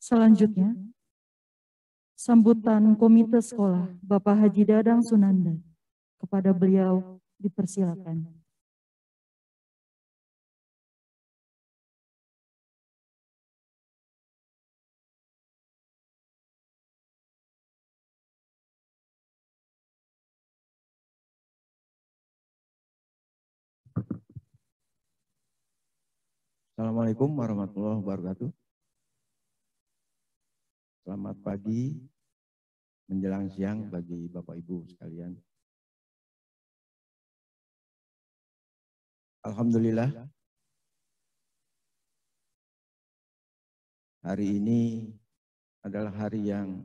Selanjutnya, sambutan Komite Sekolah Bapak Haji Dadang Sunanda. Kepada beliau dipersilakan. Assalamualaikum warahmatullahi wabarakatuh. Selamat pagi menjelang siang bagi Bapak Ibu sekalian. Alhamdulillah, hari ini adalah hari yang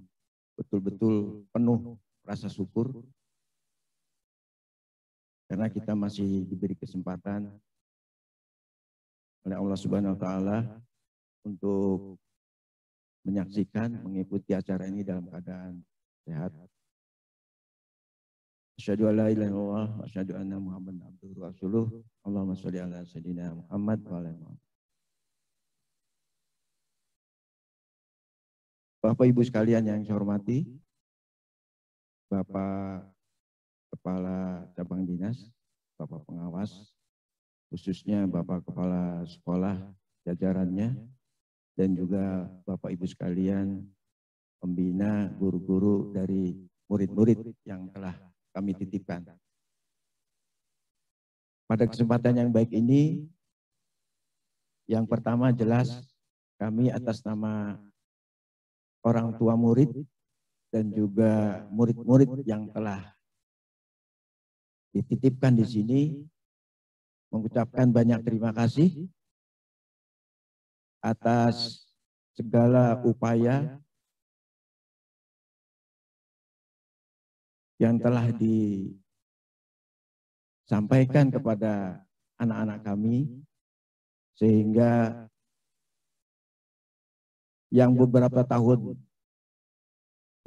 betul-betul penuh rasa syukur karena kita masih diberi kesempatan oleh Allah Subhanahu wa taala untuk menyaksikan, mengikuti acara ini dalam keadaan sehat. Asyhadu an la ilaha illallah wa asyhadu anna Muhammadan abduhu wa rasuluh. Allahumma shalli ala sayyidina Muhammad wa ala Muhammad. Bapak Ibu sekalian yang saya hormati, Bapak Kepala Cabang Dinas, Bapak Pengawas, khususnya Bapak Kepala Sekolah jajarannya, dan juga Bapak Ibu sekalian, pembina, guru-guru dari murid-murid yang telah kami titipkan. Pada kesempatan yang baik ini, yang pertama jelas kami atas nama orang tua murid dan juga murid-murid yang telah dititipkan di sini mengucapkan banyak terima kasih atas segala upaya yang telah disampaikan kepada anak-anak kami, sehingga yang beberapa tahun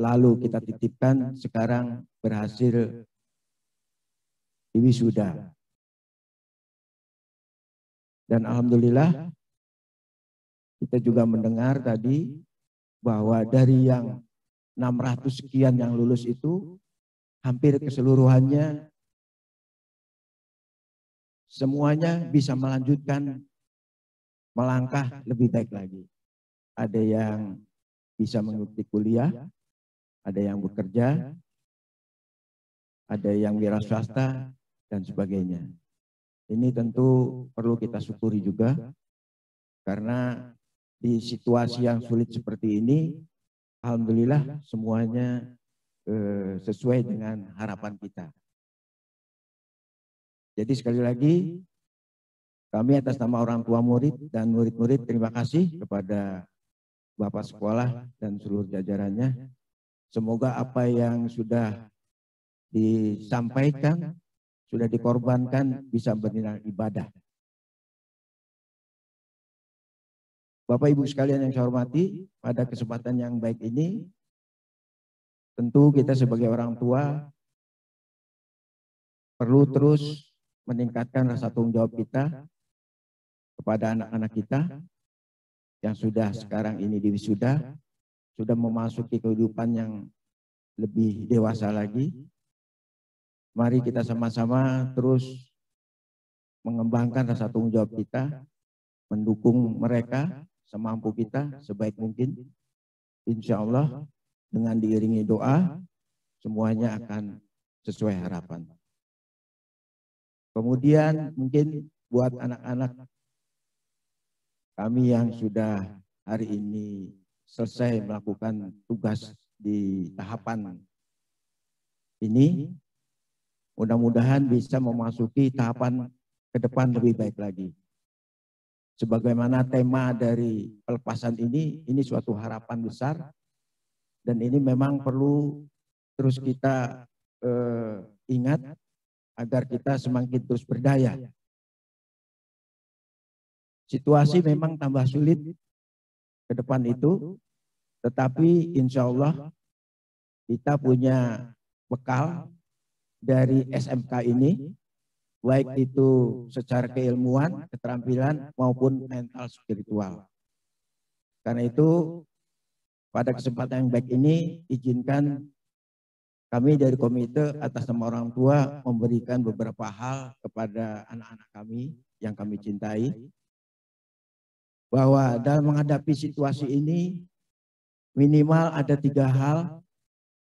lalu kita titipkan sekarang berhasil diwisuda. Dan alhamdulillah kita juga mendengar tadi bahwa dari yang 600 sekian yang lulus itu hampir keseluruhannya semuanya bisa melanjutkan melangkah lebih baik lagi. Ada yang bisa mengikuti kuliah, ada yang bekerja, ada yang wira swasta, dan sebagainya. Ini tentu perlu kita syukuri juga, karena di situasi yang sulit seperti ini, alhamdulillah semuanya sesuai dengan harapan kita. Jadi sekali lagi, kami atas nama orang tua murid dan murid-murid terima kasih kepada Bapak Sekolah dan seluruh jajarannya. Semoga apa yang sudah disampaikan, sudah dikorbankan bisa bernilai ibadah. Bapak Ibu sekalian yang saya hormati, pada kesempatan yang baik ini, tentu kita sebagai orang tua perlu terus meningkatkan rasa tanggung jawab kita kepada anak-anak kita yang sudah sekarang ini diwisuda, sudah memasuki kehidupan yang lebih dewasa lagi. Mari kita sama-sama terus mengembangkan rasa tanggung jawab kita, mendukung mereka semampu kita, sebaik mungkin. Insya Allah dengan diiringi doa, semuanya akan sesuai harapan. Kemudian mungkin buat anak-anak kami yang sudah hari ini selesai melakukan tugas di tahapan ini, mudah-mudahan bisa memasuki tahapan ke depan lebih baik lagi. Sebagaimana tema dari pelepasan ini suatu harapan besar, dan ini memang perlu terus kita ingat agar kita semakin terus berdaya. Situasi memang tambah sulit ke depan itu, tetapi insya Allah kita punya bekal dari SMK ini, baik itu secara keilmuan, keterampilan, maupun mental spiritual. Karena itu pada kesempatan yang baik ini, izinkan kami dari komite atas nama orang tua memberikan beberapa hal kepada anak-anak kami yang kami cintai. Bahwa dalam menghadapi situasi ini, minimal ada 3 hal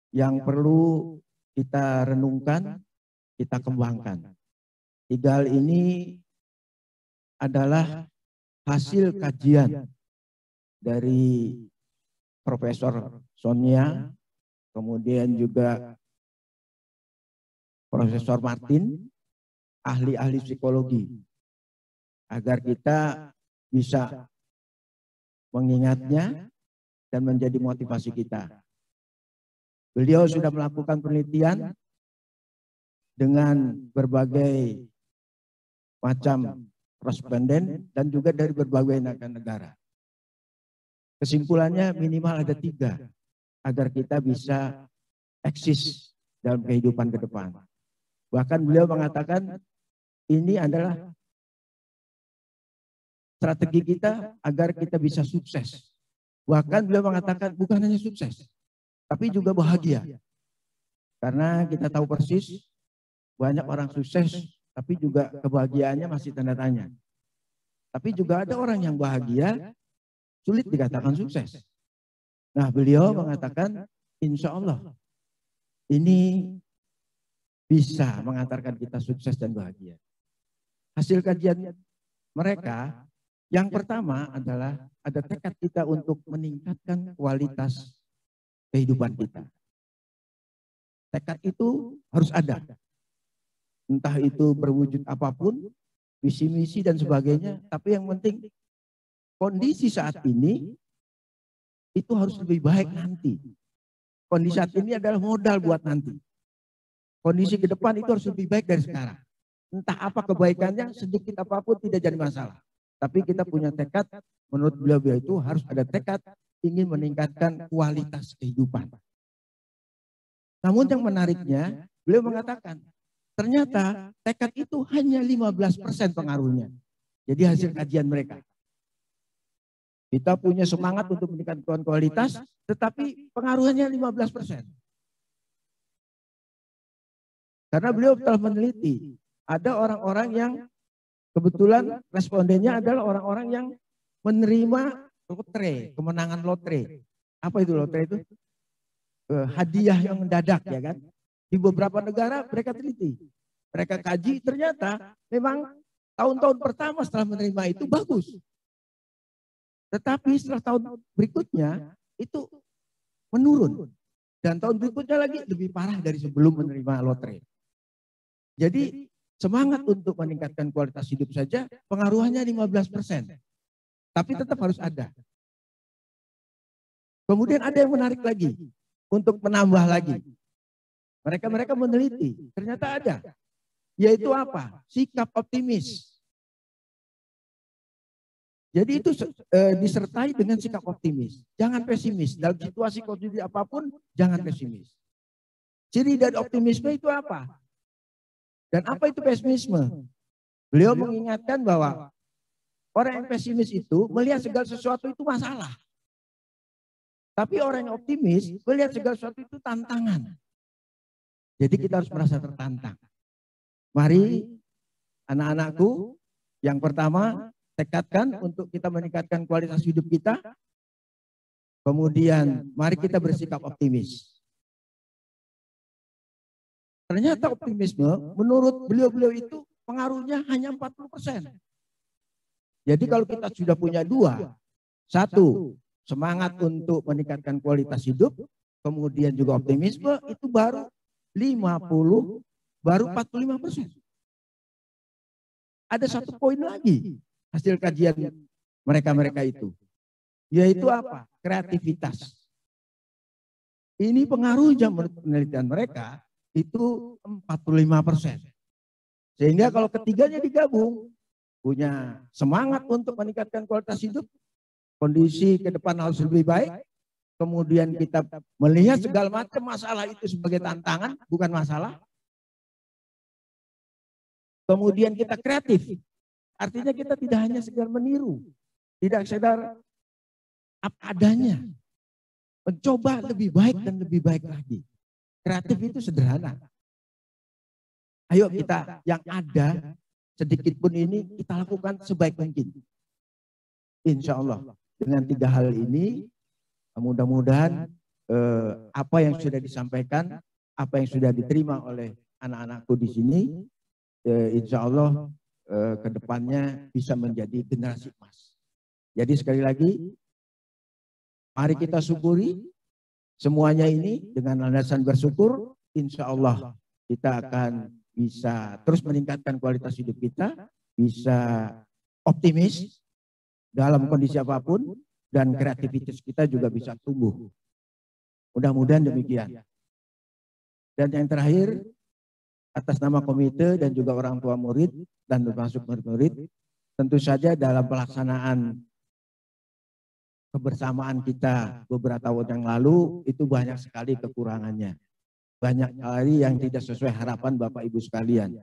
yang perlu kita renungkan, kita kembangkan. 3 hal ini adalah hasil kajian dari Profesor Sonia, kemudian juga Profesor Martin, ahli-ahli psikologi, agar kita bisa mengingatnya dan menjadi motivasi kita. Beliau sudah melakukan penelitian dengan berbagai macam responden dan juga dari berbagai negara. Kesimpulannya minimal ada 3 agar kita bisa eksis dalam kehidupan ke depan. Bahkan beliau mengatakan ini adalah strategi kita agar kita bisa sukses. Bahkan beliau mengatakan bukan hanya sukses, tapi juga bahagia. Karena kita tahu persis banyak orang sukses, tapi juga kebahagiaannya masih tanda tanya. Tapi juga ada orang yang bahagia, sulit dikatakan sukses. Nah, beliau mengatakan insya Allah ini bisa mengantarkan kita sukses dan bahagia. Hasil kajian mereka yang pertama adalah ada tekad kita untuk meningkatkan kualitas kehidupan kita. Tekad itu harus ada. Entah itu berwujud apapun, visi misi dan sebagainya, tapi yang penting kondisi saat ini itu harus lebih baik nanti. Kondisi saat ini adalah modal buat nanti. Kondisi ke depan itu harus lebih baik dari sekarang. Entah apa kebaikannya, sedikit apapun tidak jadi masalah. Tapi kita punya tekad, menurut beliau itu harus ada tekad ingin meningkatkan kualitas kehidupan. Namun yang menariknya, beliau mengatakan, ternyata tekad itu hanya 15% pengaruhnya. Jadi hasil kajian mereka. Kita punya semangat untuk meningkatkan kualitas, tetapi pengaruhnya 15%. Karena beliau telah meneliti, ada orang-orang yang kebetulan respondennya adalah orang-orang yang menerima lotre, kemenangan lotre. Apa itu lotre itu? Hadiah yang mendadak, ya kan? Di beberapa negara mereka teliti, mereka kaji, ternyata memang tahun-tahun pertama setelah menerima itu bagus. Tetapi setelah tahun berikutnya itu menurun. Dan tahun berikutnya lagi lebih parah dari sebelum menerima lotre. Jadi semangat untuk meningkatkan kualitas hidup saja pengaruhannya 15%. Tapi tetap harus ada. Kemudian ada yang menarik lagi untuk menambah lagi. Mereka meneliti, ternyata ada. Yaitu apa? Sikap optimis. Jadi itu disertai dengan sikap optimis. Jangan pesimis. Dalam situasi kondisi apapun, jangan pesimis. Ciri dari optimisme itu apa? Dan apa itu pesimisme? Beliau mengingatkan bahwa orang yang pesimis itu melihat segala sesuatu itu masalah. Tapi orang yang optimis melihat segala sesuatu itu tantangan. Jadi kita harus merasa tertantang. Mari anak-anakku, yang pertama tekadkan untuk kita meningkatkan kualitas hidup kita. Kemudian mari kita bersikap optimis. Ternyata optimisme menurut beliau-beliau itu pengaruhnya hanya 40%. Jadi kalau kita sudah punya 2, 1 semangat untuk meningkatkan kualitas hidup, kemudian juga optimisme, itu baru 50, baru 45%. Ada 1 poin lagi hasil kajian mereka itu. Yaitu apa? Kreativitas. Ini pengaruhnya menurut penelitian mereka itu 45%. Sehingga kalau ketiganya digabung, punya semangat untuk meningkatkan kualitas hidup, kondisi ke depan harus lebih baik, kemudian kita melihat segala macam masalah itu sebagai tantangan, bukan masalah. Kemudian kita kreatif. Artinya kita tidak hanya sekedar meniru, tidak sekedar apa adanya. mencoba lebih baik dan lebih baik lagi. Kreatif itu sederhana. Ayo kita yang ada sedikit pun ini kita lakukan sebaik mungkin. Insya Allah dengan 3 hal ini mudah-mudahan apa yang sudah disampaikan, apa yang sudah diterima oleh anak-anakku di sini, insya Allah ke depannya bisa menjadi generasi emas. Jadi sekali lagi, mari kita syukuri semuanya ini dengan landasan bersyukur, insya Allah kita akan bisa terus meningkatkan kualitas hidup kita, bisa optimis dalam kondisi apapun, dan kreativitas kita juga bisa tumbuh. Mudah-mudahan demikian. Dan yang terakhir, atas nama komite dan juga orang tua murid dan termasuk murid-murid, tentu saja dalam pelaksanaan kebersamaan kita beberapa tahun yang lalu, itu banyak sekali kekurangannya. Banyak sekali yang tidak sesuai harapan Bapak Ibu sekalian.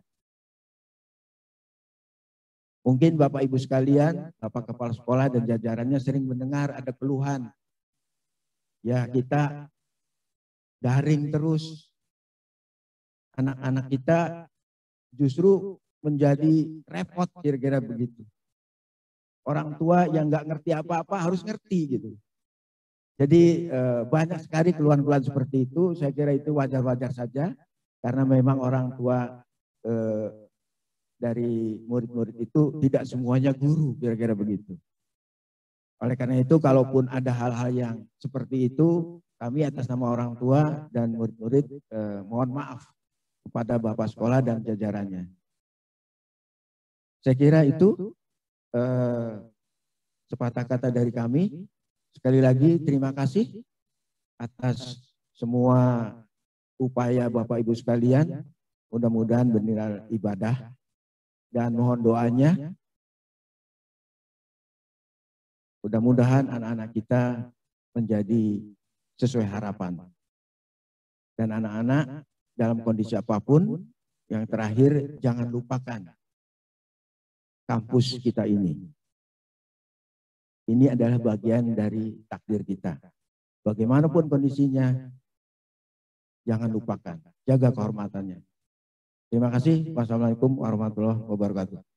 Mungkin Bapak Ibu sekalian, Bapak Kepala Sekolah dan jajarannya sering mendengar ada keluhan. Ya, kita daring terus. Anak-anak kita justru menjadi repot, kira-kira begitu. Orang tua yang nggak ngerti apa-apa harus ngerti gitu. Jadi banyak sekali keluhan-keluhan seperti itu. Saya kira itu wajar-wajar saja, karena memang orang tua dari murid-murid itu tidak semuanya guru, kira-kira begitu. Oleh karena itu, kalaupun ada hal-hal yang seperti itu, kami atas nama orang tua dan murid-murid mohon maaf kepada Bapak Sekolah dan jajarannya. Saya kira itu sepatah kata dari kami. Sekali lagi terima kasih atas semua upaya Bapak Ibu sekalian. Mudah-mudahan benar ibadah dan mohon doanya. Mudah-mudahan anak-anak kita menjadi sesuai harapan. Dan anak-anak dalam kondisi apapun, yang terakhir jangan lupakan kampus kita ini. Ini adalah bagian dari takdir kita. Bagaimanapun kondisinya, jangan lupakan, jaga kehormatannya. Terima kasih. Wassalamualaikum warahmatullahi wabarakatuh.